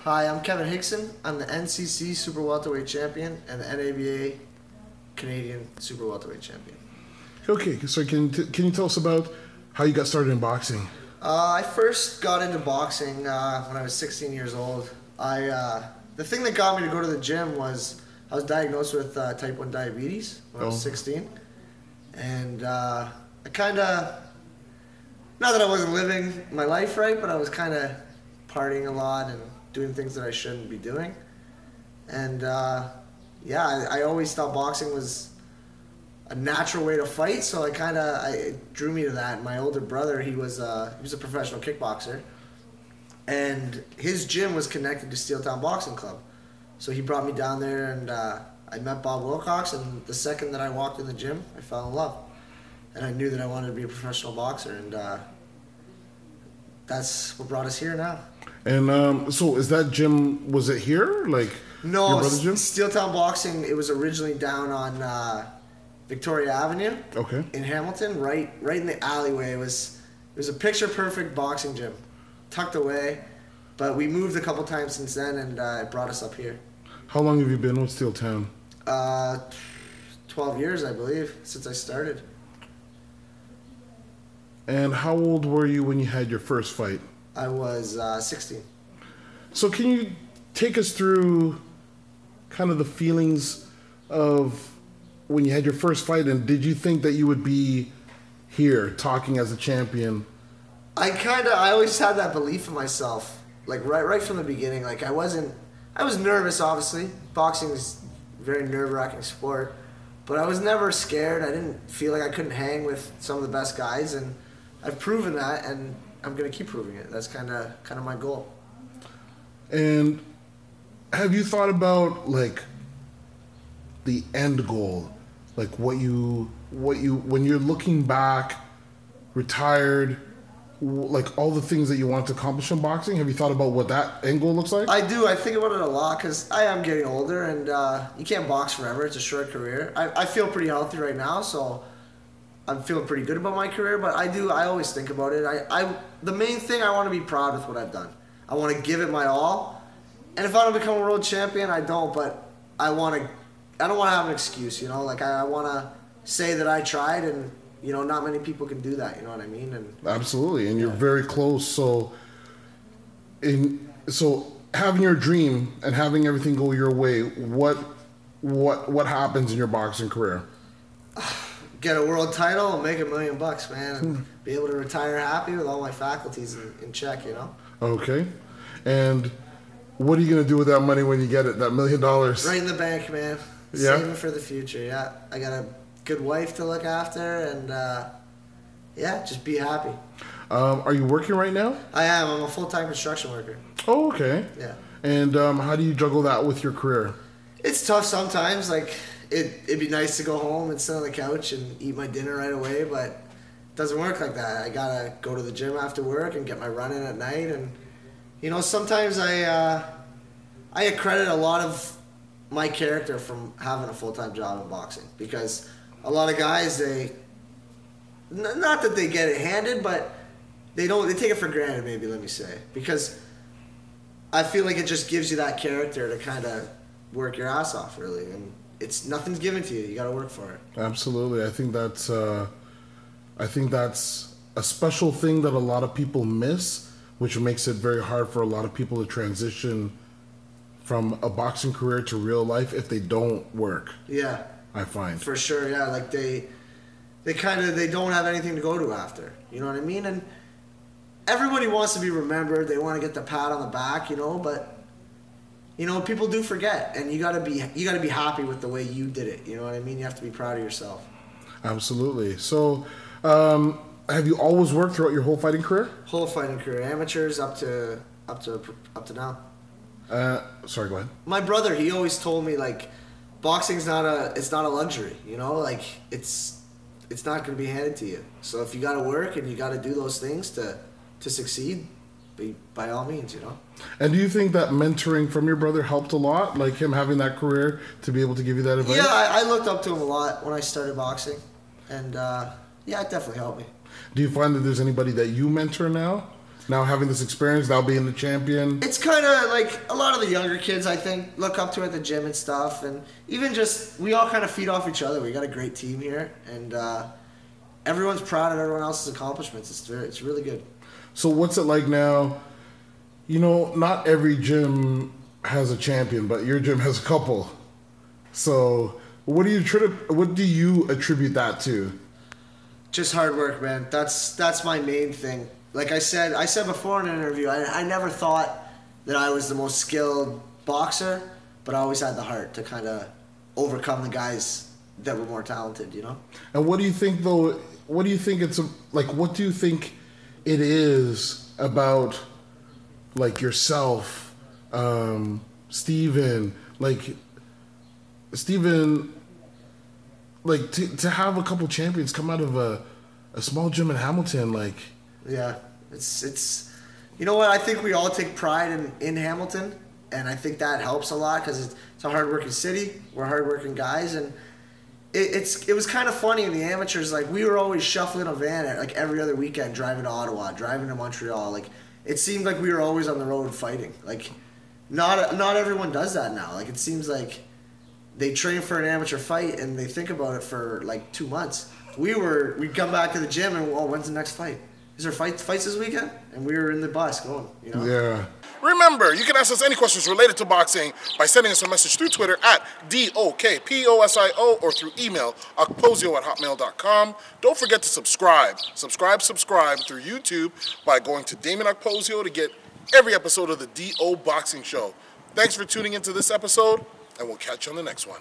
Hi, I'm Kevin Higson. I'm the NCC Super Welterweight Champion and the NABA Canadian Super Welterweight Champion. Okay, so can you tell us about how you got started in boxing? I first got into boxing when I was 16 years old. The thing that got me to go to the gym was I was diagnosed with type 1 diabetes when I was 16. And I kind of, not that I wasn't living my life right, but I was kind of partying a lot and doing things that I shouldn't be doing. And I always thought boxing was a natural way to fight, so it drew me to that. And my older brother, he was a professional kickboxer, and his gym was connected to Steeltown Boxing Club. So he brought me down there, and I met Bob Wilcox, and the second that I walked in the gym, I fell in love. And I knew that I wanted to be a professional boxer, and that's what brought us here now. And so is that gym, was it here? Like no, your brother's gym? Steeltown Boxing, it was originally down on Victoria Avenue in Hamilton, right in the alleyway. It was a picture-perfect boxing gym, tucked away. But we moved a couple times since then, and it brought us up here. How long have you been with Steeltown? 12 years, I believe, since I started. And how old were you when you had your first fight? I was 16. So can you take us through kind of the feelings of when you had your first fight, and did you think that you would be here talking as a champion? I always had that belief in myself, like right from the beginning. Like I was nervous, obviously. Boxing is a very nerve-wracking sport, but I was never scared. I didn't feel like I couldn't hang with some of the best guys, and I've proven that, and I'm gonna keep proving it. That's kind of my goal. And have you thought about like the end goal, like what you when you're looking back, retired, like all the things that you want to accomplish in boxing? Have you thought about what that end goal looks like? I do. I think about it a lot because I am getting older, and you can't box forever. It's a short career. I feel pretty healthy right now, so I'm feeling pretty good about my career, but I always think about it. The main thing, I want to be proud with what I've done. I want to give it my all. And if I don't become a world champion, I don't, but I don't want to have an excuse, you know? Like, I want to say that I tried, and, you know, not many people can do that, you know what I mean? And absolutely, and you're very close. So having your dream and having everything go your way, what happens in your boxing career? Get a world title and make $1 million, man, and be able to retire happy with all my faculties in check, you know? Okay. And what are you going to do with that money when you get it, that $1 million? Right in the bank, man. Yeah? Saving for the future, yeah. I got a good wife to look after, and, just be happy. Are you working right now? I am. I'm a full-time construction worker. Oh, okay. Yeah. And how do you juggle that with your career? It's tough sometimes, like... It'd be nice to go home and sit on the couch and eat my dinner right away, but it doesn't work like that. I gotta go to the gym after work and get my run in at night, and you know, sometimes I accredit a lot of my character from having a full-time job in boxing, because a lot of guys, not that they get it handed, but they take it for granted, maybe, let me say, because I feel like it just gives you that character to kind of work your ass off, really, and nothing's given to you. You got to work for it. Absolutely. I think that's a special thing that a lot of people miss, which makes it very hard for a lot of people to transition from a boxing career to real life if they don't work. Yeah. I find. For sure, yeah. Like they don't have anything to go to after. You know what I mean? And everybody wants to be remembered. They want to get the pat on the back, you know, but you know, people do forget, and you gotta be happy with the way you did it. You know what I mean? You have to be proud of yourself. Absolutely. So, have you always worked throughout your whole fighting career? Whole fighting career, amateurs up to now. Sorry, go ahead. My brother, he always told me, like, boxing's not a luxury. You know, like it's not gonna be handed to you. So if you gotta work and you gotta do those things to succeed, by all means, you know. And do you think that mentoring from your brother helped a lot, like him having that career to be able to give you that advice? Yeah, I looked up to him a lot when I started boxing, and it definitely helped me. Do you find that there's anybody that you mentor now now having this experience, now being the champion? It's kind of like a lot of the younger kids, I think, look up to at the gym and stuff. And even just, we all kind of feed off each other. We got a great team here. And everyone's proud of everyone else's accomplishments. It's really good. So what's it like now? You know, not every gym has a champion, but your gym has a couple. So what do you attribute that to? Just hard work, man. That's my main thing. Like I said before in an interview, I never thought that I was the most skilled boxer, but I always had the heart to kind of overcome the guys that were more talented, you know? And what do you think, though, what do you think it is about, like, yourself, Steven, to have a couple champions come out of a small gym in Hamilton, like... Yeah, it's you know what, I think we all take pride in Hamilton, and I think that helps a lot because it's a hard-working city. We're hard-working guys, and it was kind of funny in the amateurs. Like, we were always shuffling a van at, like, every other weekend, driving to Ottawa, driving to Montreal. Like, it seemed like we were always on the road fighting. Like, not everyone does that now. Like, it seems like they train for an amateur fight and they think about it for like 2 months. We'd come back to the gym and, oh, when's the next fight? Is there fights this weekend? And we were in the bus going, you know? Yeah. Remember, you can ask us any questions related to boxing by sending us a message through Twitter at DOKPOSIO or through email, okposio@hotmail.com. Don't forget to subscribe through YouTube by going to Dameon Okposio to get every episode of the DO Boxing Show. Thanks for tuning into this episode, and we'll catch you on the next one.